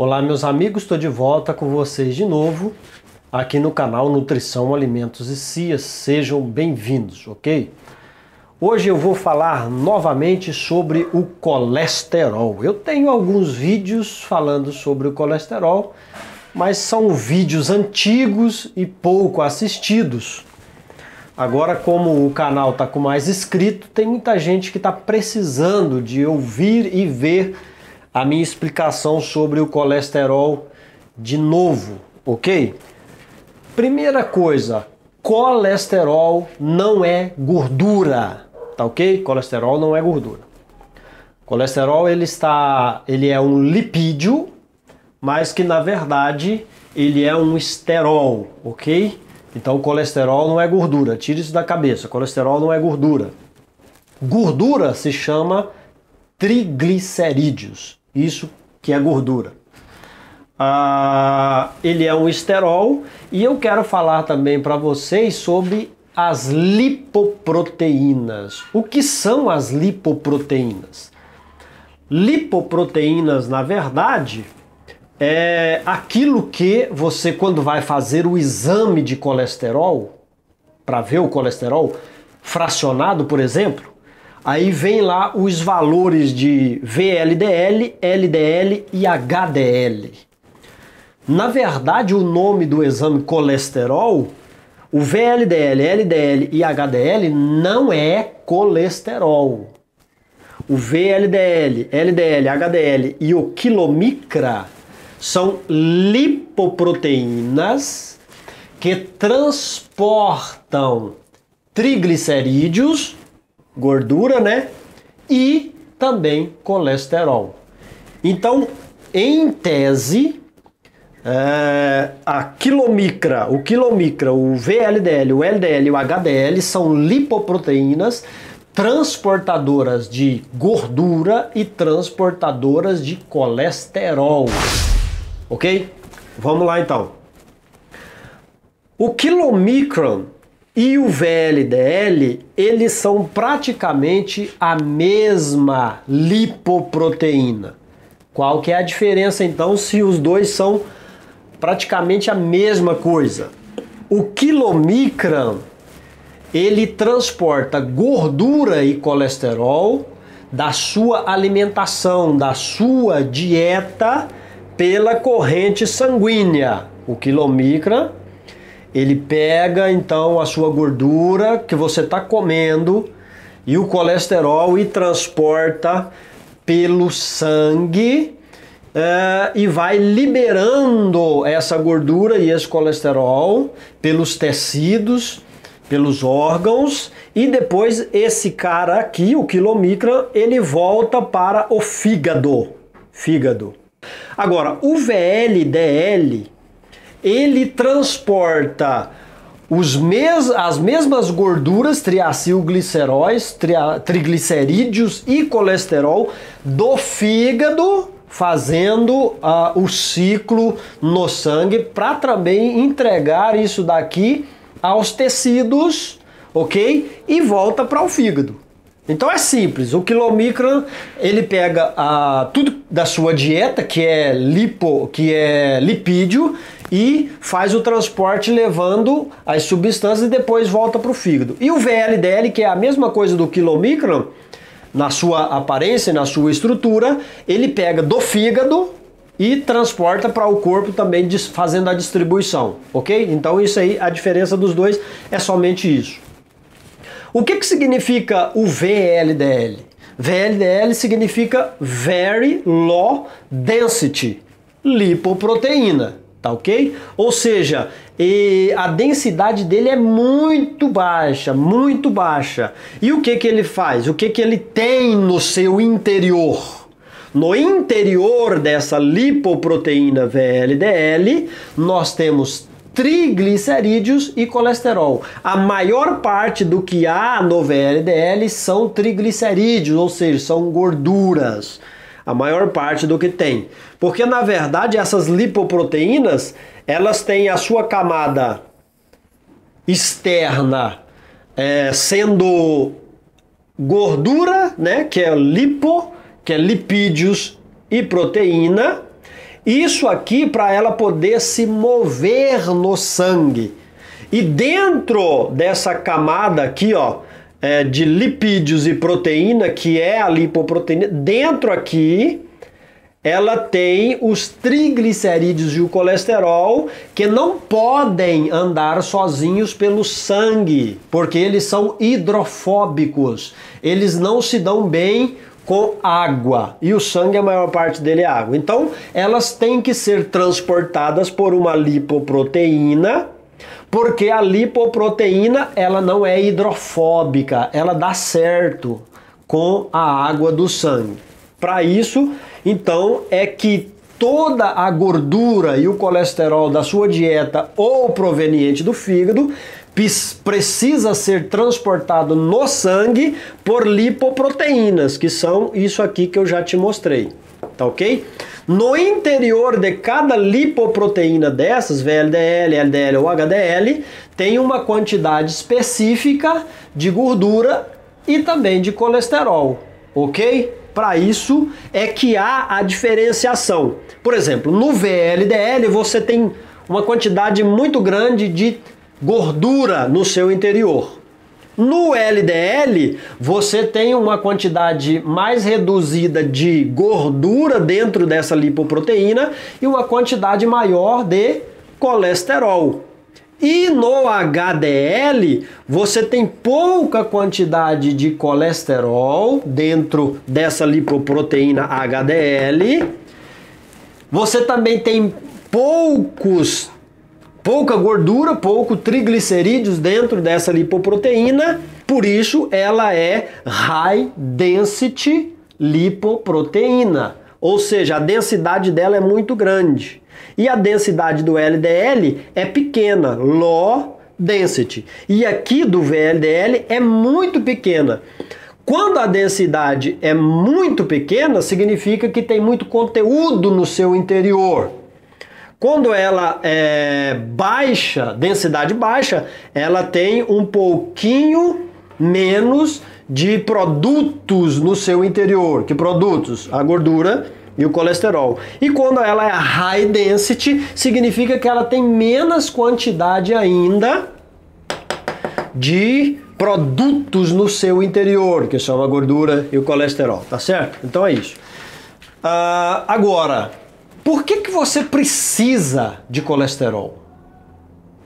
Olá meus amigos, estou de volta com vocês de novo aqui no canal Nutrição, Alimentos e Cias. Sejam bem-vindos, ok? Hoje eu vou falar novamente sobre o colesterol. Eu tenho alguns vídeos falando sobre o colesterol, mas são vídeos antigos e pouco assistidos. Agora, como o canal está com mais inscritos, tem muita gente que está precisando de ouvir e ver a minha explicação sobre o colesterol de novo, ok? Primeira coisa, colesterol não é gordura, tá ok? Colesterol não é gordura. Colesterol ele é um lipídio, mas que na verdade ele é um esterol, ok? Então colesterol não é gordura, tire isso da cabeça, colesterol não é gordura. Gordura se chama triglicerídeos. Isso que é gordura. Ele é um esterol e eu quero falar também para vocês sobre as lipoproteínas. O que são as lipoproteínas? Lipoproteínas, na verdade, é aquilo que você, quando vai fazer o exame de colesterol, para ver o colesterol fracionado, por exemplo, aí vem lá os valores de VLDL, LDL e HDL. Na verdade, o nome do exame colesterol, o VLDL, LDL e HDL não é colesterol. O VLDL, LDL, HDL e o quilomicra são lipoproteínas que transportam triglicerídeos, gordura, né? E também colesterol. Então, em tese, a quilomicra, o VLDL, o LDL e o HDL são lipoproteínas transportadoras de gordura e transportadoras de colesterol. Ok? Vamos lá então. O quilomicron e o VLDL, eles são praticamente a mesma lipoproteína. Qual que é a diferença então se os dois são praticamente a mesma coisa? O quilomicron, ele transporta gordura e colesterol da sua alimentação, da sua dieta pela corrente sanguínea. O quilomicron, ele pega então a sua gordura que você está comendo e o colesterol e transporta pelo sangue e vai liberando essa gordura e esse colesterol pelos tecidos, pelos órgãos, e depois esse cara aqui, o quilomicron, ele volta para o fígado. Agora, o VLDL, ele transporta as mesmas gorduras, triacilgliceróis, triglicerídeos e colesterol do fígado, fazendo o ciclo no sangue para também entregar isso daqui aos tecidos, ok? E volta para o fígado. Então é simples, o quilomicron, ele pega tudo da sua dieta, que é lipídio, e faz o transporte levando as substâncias e depois volta para o fígado. E o VLDL, que é a mesma coisa do quilomicron, na sua aparência, na sua estrutura, ele pega do fígado e transporta para o corpo também, fazendo a distribuição, ok? Então isso aí, a diferença dos dois é somente isso. O que significa o VLDL? VLDL significa Very Low Density lipoproteína, tá ok? Ou seja, a densidade dele é muito baixa, muito baixa. E o que ele faz? O que ele tem no seu interior? No interior dessa lipoproteína VLDL, nós temos triglicerídeos e colesterol. A maior parte do que há no VLDL são triglicerídeos, ou seja, são gorduras. A maior parte do que tem. Porque na verdade essas lipoproteínas, elas têm a sua camada externa sendo gordura, né, que é lipídios e proteína, Isso aqui para ela poder se mover no sangue. E dentro dessa camada aqui, ó, de lipídios e proteína, que é a lipoproteína, dentro aqui ela tem os triglicerídeos e o colesterol, que não podem andar sozinhos pelo sangue, porque eles são hidrofóbicos. Eles não se dão bem com água, e o sangue, a maior parte dele é água. Então, elas têm que ser transportadas por uma lipoproteína, porque a lipoproteína, ela não é hidrofóbica, ela dá certo com a água do sangue. Para isso, então, é que toda a gordura e o colesterol da sua dieta ou proveniente do fígado precisa ser transportado no sangue por lipoproteínas, que são isso aqui que eu já te mostrei, tá ok? No interior de cada lipoproteína dessas, VLDL, LDL ou HDL, tem uma quantidade específica de gordura e também de colesterol, ok? Para isso é que há a diferenciação. Por exemplo, no VLDL você tem uma quantidade muito grande de gordura no seu interior. No LDL, você tem uma quantidade mais reduzida de gordura dentro dessa lipoproteína e uma quantidade maior de colesterol. E no HDL, você tem pouca quantidade de colesterol dentro dessa lipoproteína HDL. Você também tem pouca gordura, pouco triglicerídeos dentro dessa lipoproteína, por isso ela é high density lipoproteína, ou seja, a densidade dela é muito grande. E a densidade do LDL é pequena, low density. E aqui do VLDL é muito pequena. Quando a densidade é muito pequena, significa que tem muito conteúdo no seu interior. Quando ela é baixa, densidade baixa, ela tem um pouquinho menos de produtos no seu interior. Que produtos? A gordura e o colesterol. E quando ela é high density, significa que ela tem menos quantidade ainda de produtos no seu interior, que são a gordura e o colesterol, tá certo? Então é isso. Agora, por que você precisa de colesterol?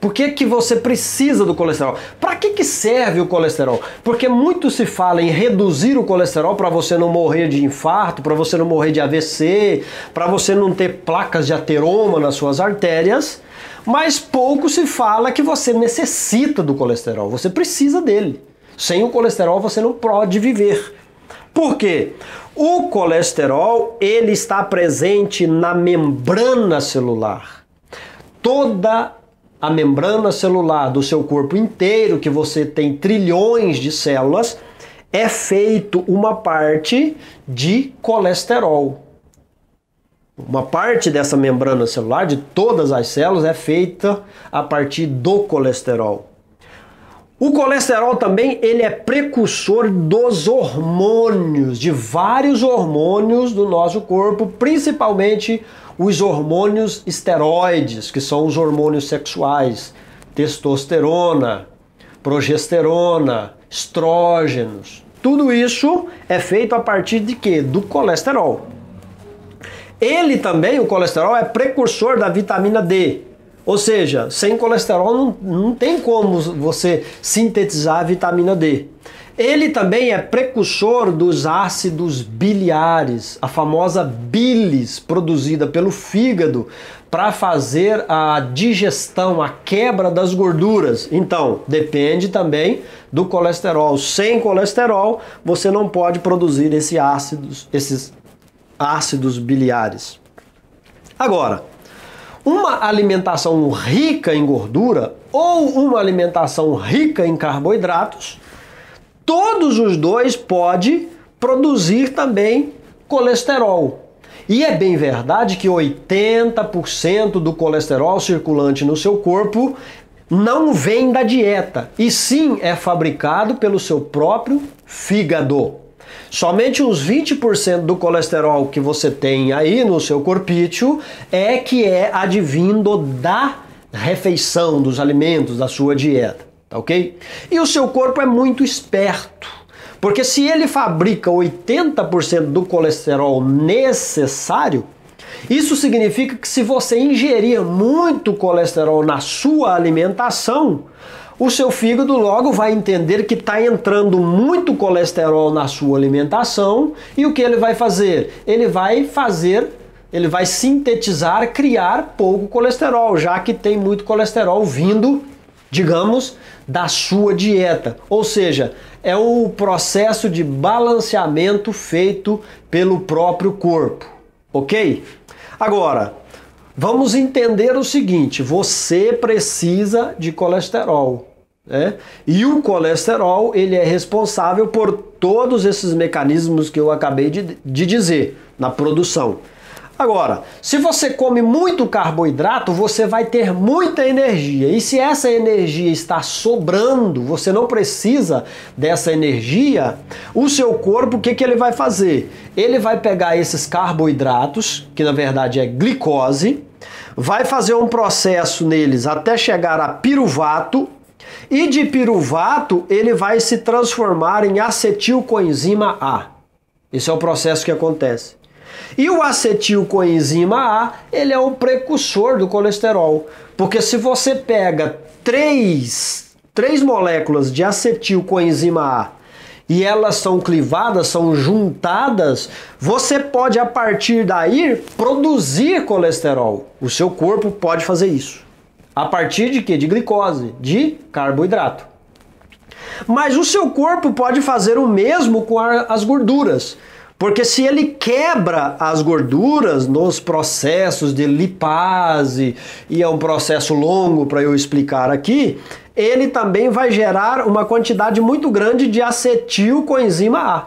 Por que você precisa do colesterol? Para que serve o colesterol? Porque muito se fala em reduzir o colesterol para você não morrer de infarto, para você não morrer de AVC, para você não ter placas de ateroma nas suas artérias, mas pouco se fala que você necessita do colesterol, você precisa dele. Sem o colesterol você não pode viver. Por quê? O colesterol, ele está presente na membrana celular. Toda a membrana celular do seu corpo inteiro, que você tem trilhões de células, é feito uma parte de colesterol. Uma parte dessa membrana celular, de todas as células, é feita a partir do colesterol. O colesterol também, ele é precursor dos hormônios, de vários hormônios do nosso corpo, principalmente os hormônios esteroides, que são os hormônios sexuais, testosterona, progesterona, estrógenos. Tudo isso é feito a partir de quê? Do colesterol. Ele também, o colesterol, é precursor da vitamina D. Ou seja, sem colesterol não tem como você sintetizar a vitamina D. Ele também é precursor dos ácidos biliares, a famosa bilis produzida pelo fígado para fazer a digestão, a quebra das gorduras. Então, depende também do colesterol. Sem colesterol, você não pode produzir esses ácidos biliares. Agora, uma alimentação rica em gordura ou uma alimentação rica em carboidratos, todos os dois podem produzir também colesterol. E é bem verdade que 80% do colesterol circulante no seu corpo não vem da dieta, e sim é fabricado pelo seu próprio fígado. Somente uns 20% do colesterol que você tem aí no seu corpício é que é advindo da refeição, dos alimentos, da sua dieta, tá ok? E o seu corpo é muito esperto, porque se ele fabrica 80% do colesterol necessário, isso significa que se você ingerir muito colesterol na sua alimentação, o seu fígado logo vai entender que está entrando muito colesterol na sua alimentação e o que ele vai fazer? Ele vai sintetizar, criar pouco colesterol, já que tem muito colesterol vindo, digamos, da sua dieta. Ou seja, é o processo de balanceamento feito pelo próprio corpo, ok? Agora, vamos entender o seguinte, você precisa de colesterol, né? E o colesterol, ele é responsável por todos esses mecanismos que eu acabei de dizer na produção. Agora, se você come muito carboidrato, você vai ter muita energia. E se essa energia está sobrando, você não precisa dessa energia, o seu corpo, o que ele vai fazer? Ele vai pegar esses carboidratos, que na verdade é glicose, vai fazer um processo neles até chegar a piruvato, e de piruvato ele vai se transformar em acetilcoenzima A. Esse é o processo que acontece. E o acetilcoenzima A, ele é o precursor do colesterol, porque se você pega três moléculas de acetilcoenzima A e elas são clivadas, são juntadas, você pode a partir daí produzir colesterol. O seu corpo pode fazer isso. A partir de quê? De glicose, de carboidrato. Mas o seu corpo pode fazer o mesmo com as gorduras. Porque se ele quebra as gorduras nos processos de lipase, e é um processo longo para eu explicar aqui, ele também vai gerar uma quantidade muito grande de acetilcoenzima A.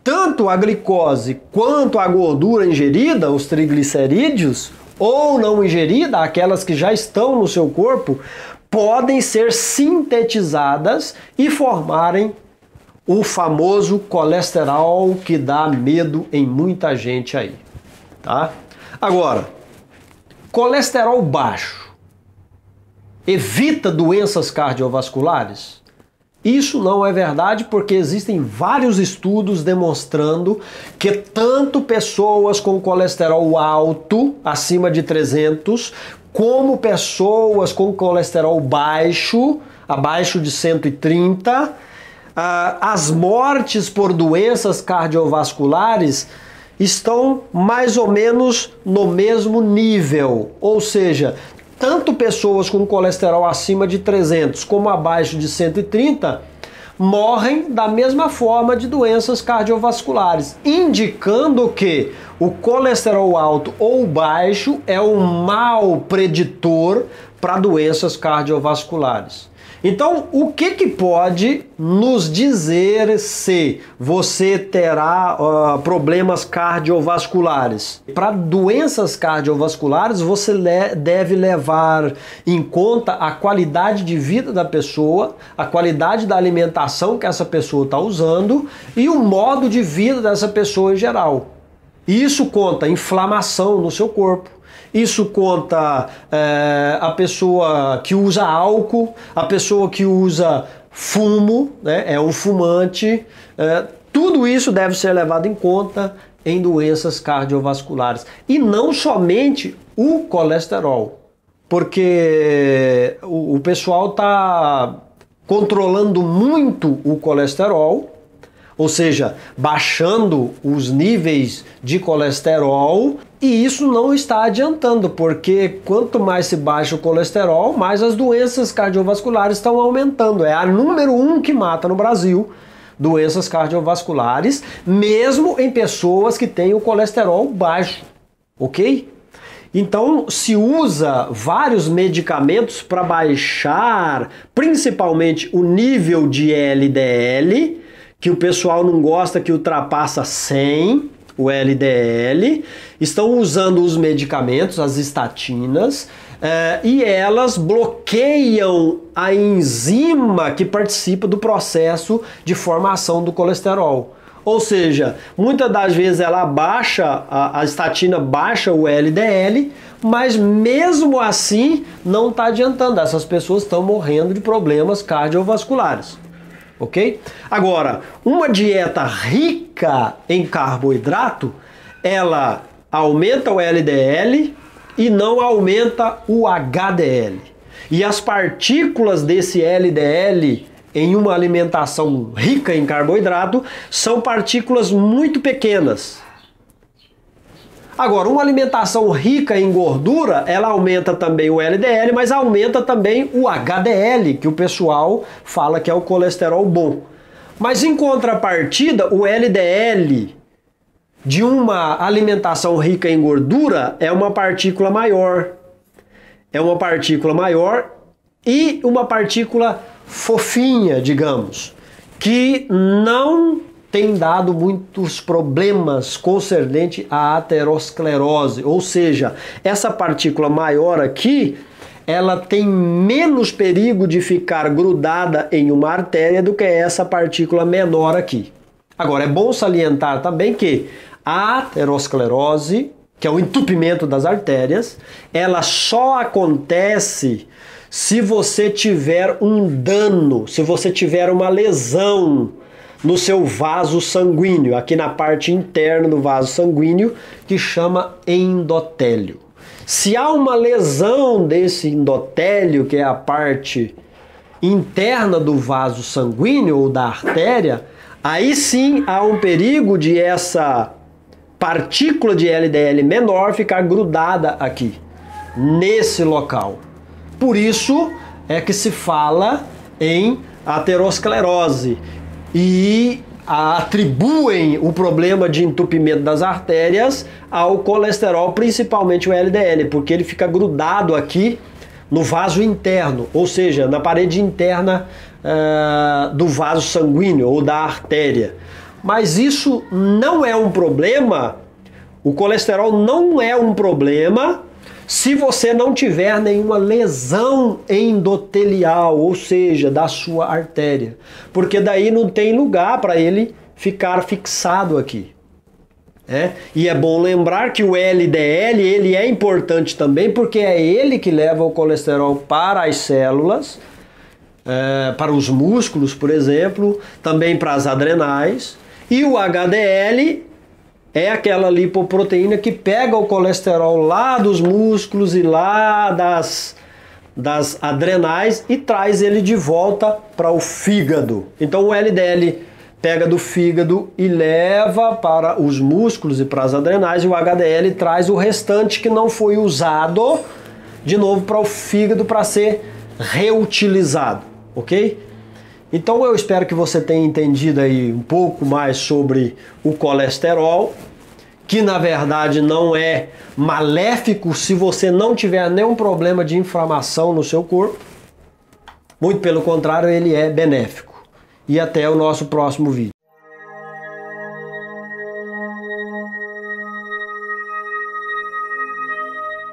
Tanto a glicose quanto a gordura ingerida, os triglicerídeos, ou não ingerida, aquelas que já estão no seu corpo, podem ser sintetizadas e formarem o famoso colesterol que dá medo em muita gente aí, tá? Agora, colesterol baixo evita doenças cardiovasculares? Isso não é verdade, porque existem vários estudos demonstrando que tanto pessoas com colesterol alto, acima de 300, como pessoas com colesterol baixo, abaixo de 130, as mortes por doenças cardiovasculares estão mais ou menos no mesmo nível, ou seja, tanto pessoas com colesterol acima de 300 como abaixo de 130 morrem da mesma forma de doenças cardiovasculares, indicando que o colesterol alto ou baixo é um mau preditor para doenças cardiovasculares. Então, o que pode nos dizer se você terá problemas cardiovasculares? Para doenças cardiovasculares, você deve levar em conta a qualidade de vida da pessoa, a qualidade da alimentação que essa pessoa está usando e o modo de vida dessa pessoa em geral. Isso conta inflamação no seu corpo. Isso conta a pessoa que usa álcool, a pessoa que usa fumo, né, é um fumante. Tudo isso deve ser levado em conta em doenças cardiovasculares. E não somente o colesterol, porque o pessoal está controlando muito o colesterol, ou seja, baixando os níveis de colesterol, e isso não está adiantando, porque quanto mais se baixa o colesterol, mais as doenças cardiovasculares estão aumentando. É a número 1 que mata no Brasil, doenças cardiovasculares, mesmo em pessoas que têm o colesterol baixo, ok? Então se usa vários medicamentos para baixar, principalmente o nível de LDL, que o pessoal não gosta que ultrapassa 100, o LDL, estão usando os medicamentos, as estatinas, e elas bloqueiam a enzima que participa do processo de formação do colesterol. Ou seja, muitas das vezes ela baixa, a estatina baixa o LDL, mas mesmo assim não está adiantando. Essas pessoas estão morrendo de problemas cardiovasculares. Ok? Agora, uma dieta rica em carboidrato, ela aumenta o LDL e não aumenta o HDL. E as partículas desse LDL em uma alimentação rica em carboidrato são partículas muito pequenas. Agora, uma alimentação rica em gordura, ela aumenta também o LDL, mas aumenta também o HDL, que o pessoal fala que é o colesterol bom. Mas em contrapartida, o LDL de uma alimentação rica em gordura é uma partícula maior. É uma partícula maior e uma partícula fofinha, digamos, que não tem dado muitos problemas concernente à aterosclerose, ou seja, essa partícula maior aqui, ela tem menos perigo de ficar grudada em uma artéria do que essa partícula menor aqui. Agora, é bom salientar também que a aterosclerose, que é o entupimento das artérias, ela só acontece se você tiver um dano, se você tiver uma lesão no seu vaso sanguíneo, aqui na parte interna do vaso sanguíneo, que chama endotélio. Se há uma lesão desse endotélio, que é a parte interna do vaso sanguíneo ou da artéria, aí sim há um perigo de essa partícula de LDL menor ficar grudada aqui, nesse local. Por isso é que se fala em aterosclerose e atribuem o problema de entupimento das artérias ao colesterol, principalmente o LDL, porque ele fica grudado aqui no vaso interno, ou seja, na parede interna do vaso sanguíneo ou da artéria. Mas isso não é um problema, o colesterol não é um problema se você não tiver nenhuma lesão endotelial, ou seja, da sua artéria. Porque daí não tem lugar para ele ficar fixado aqui. E é bom lembrar que o LDL ele é importante também porque é ele que leva o colesterol para as células, para os músculos, por exemplo, também para as adrenais. E o HDL é aquela lipoproteína que pega o colesterol lá dos músculos e lá das adrenais e traz ele de volta para o fígado. Então o LDL pega do fígado e leva para os músculos e para as adrenais, e o HDL traz o restante que não foi usado de novo para o fígado para ser reutilizado, ok? Então eu espero que você tenha entendido aí um pouco mais sobre o colesterol, que na verdade não é maléfico se você não tiver nenhum problema de inflamação no seu corpo. Muito pelo contrário, ele é benéfico. E até o nosso próximo vídeo.